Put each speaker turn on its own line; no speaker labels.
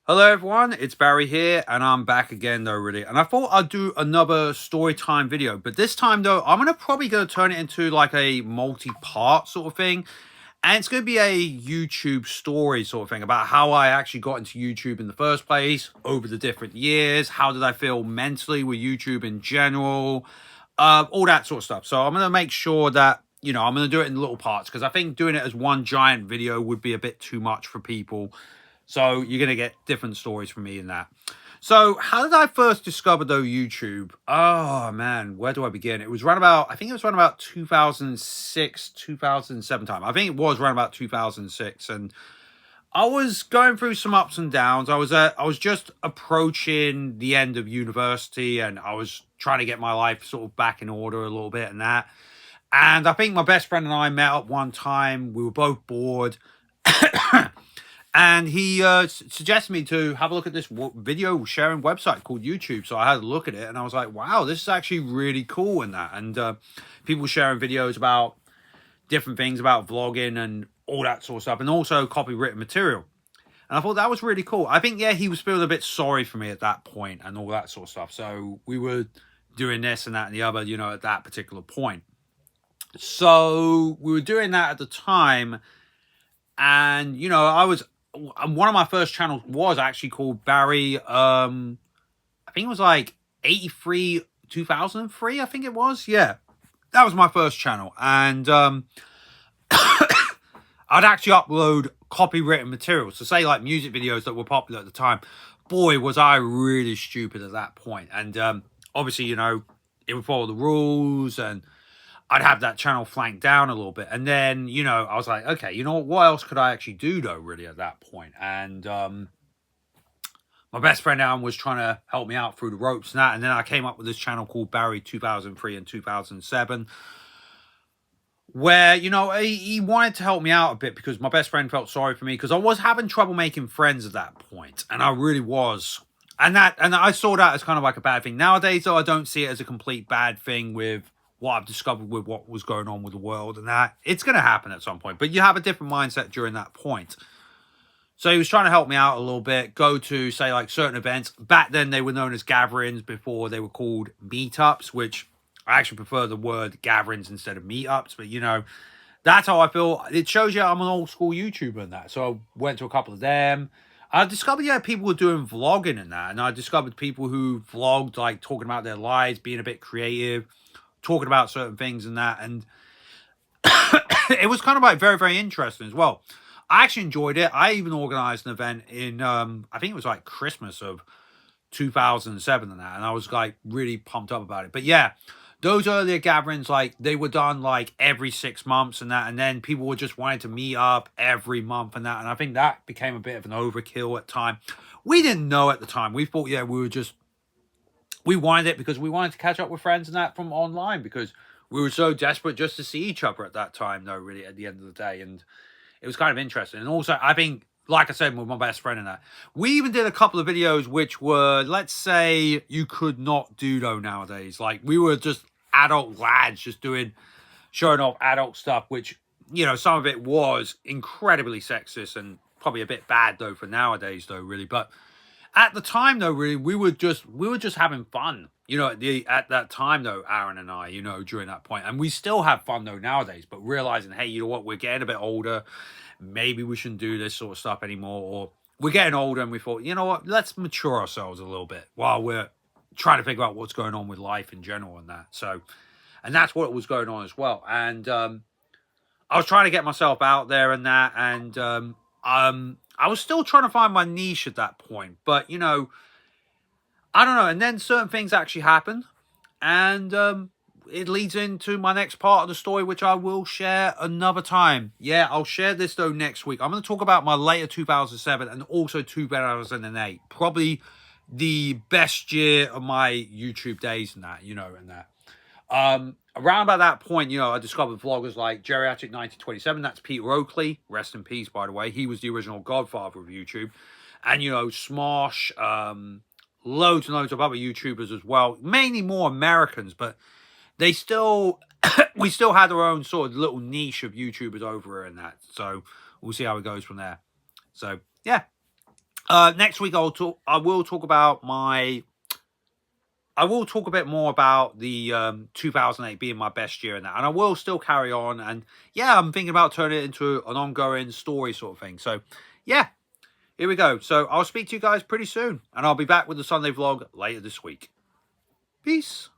Hello everyone, it's Barry here, and I'm back again though, really. And I thought I'd do another story time video, but this time though, I'm probably gonna turn it into like a multi-part sort of thing. And it's gonna be a YouTube story sort of thing about how I actually got into YouTube in the first place, over the different years, how did I feel mentally with YouTube in general, all that sort of stuff. So I'm gonna make sure that, I'm gonna do it in little parts, because I think doing it as one giant video would be a bit too much for people. So you're going to get different stories from me in that. So how did I first discover though YouTube? Oh man, where do I begin? It was around about, I think it was around about 2006, 2007 time. I think it was around about 2006. And I was going through some ups and downs. I was just approaching the end of university, and I was trying to get my life sort of back in order a little bit and that. And I think my best friend and I met up one time. We were both bored. And he suggested me to have a look at this video sharing website called YouTube. So I had a look at it, and I was like, wow, this is actually really cool and that. And people sharing videos about different things, about vlogging and all that sort of stuff, and also copywritten material. And I thought that was really cool. I think, yeah, he was feeling a bit sorry for me at that point and all that sort of stuff. So we were doing this and that and the other, at that particular point. So we were doing that at the time. And, one of my first channels was actually called Barry. I think it was like 83, 2003, I think it was. Yeah, that was my first channel. And I'd actually upload copywritten materials. So say like music videos that were popular at the time. Boy, was I really stupid at that point. And obviously, it would follow the rules, and I'd have that channel flanked down a little bit. And then, I was like, okay, what else could I actually do though, really, at that point? And my best friend Alan was trying to help me out through the ropes and that. And then I came up with this channel called Barry 2003 and 2007, where, he wanted to help me out a bit, because my best friend felt sorry for me, because I was having trouble making friends at that point. And I really was. And I saw that as kind of like a bad thing. Nowadays, though, I don't see it as a complete bad thing with what I've discovered with what was going on with the world and that. It's going to happen at some point, but you have a different mindset during that point. So he was trying to help me out a little bit, go to, say, like certain events. Back then, they were known as gatherings. Before, they were called meetups, which I actually prefer the word gatherings instead of meetups. But, that's how I feel. It shows you I'm an old school YouTuber and that. So I went to a couple of them. I discovered, people were doing vlogging and that. And I discovered people who vlogged, like talking about their lives, being a bit creative, talking about certain things and that. And it was kind of like very, very interesting as well. I actually enjoyed it. I even organized an event in, I think it was like Christmas of 2007 and that. And I was like really pumped up about it. But yeah, those earlier gatherings, like they were done like every 6 months and that. And then people were just wanting to meet up every month and that. And I think that became a bit of an overkill at the time. We didn't know at the time. We thought, yeah, we wanted it because we wanted to catch up with friends and that from online, because we were so desperate just to see each other at that time, though, really, at the end of the day. And it was kind of interesting. And also, I think, like I said, with my best friend and that, we even did a couple of videos which were, let's say, you could not do, though, nowadays. Like, we were just adult lads just showing off adult stuff, which, some of it was incredibly sexist and probably a bit bad, though, for nowadays, though, really. But at the time, though, really, we were just having fun, at that time, though, Aaron and I, during that point. And we still have fun, though, nowadays, but realizing, hey, you know what, we're getting a bit older. Maybe we shouldn't do this sort of stuff anymore. Or we're getting older, and we thought, you know what, let's mature ourselves a little bit while we're trying to figure out what's going on with life in general and that. So, and that's what was going on as well. And I was trying to get myself out there and that. And I was still trying to find my niche at that point, but, I don't know. And then certain things actually happened, and it leads into my next part of the story, which I will share another time. Yeah, I'll share this, though, next week. I'm going to talk about my later 2007 and also 2008. Probably the best year of my YouTube days and that, and that. Around about that point, I discovered vloggers like Geriatric 1927. That's Peter Oakley. Rest in peace, by the way. He was the original godfather of YouTube. And, Smosh, loads and loads of other YouTubers as well. Mainly more Americans, but they still, we still had our own sort of little niche of YouTubers over and that. So we'll see how it goes from there. So, yeah. Next week I will talk about my. I will talk a bit more about the 2008 being my best year in that, and I will still carry on. And yeah, I'm thinking about turning it into an ongoing story sort of thing. So yeah, here we go. So I'll speak to you guys pretty soon, and I'll be back with the Sunday vlog later this week. Peace.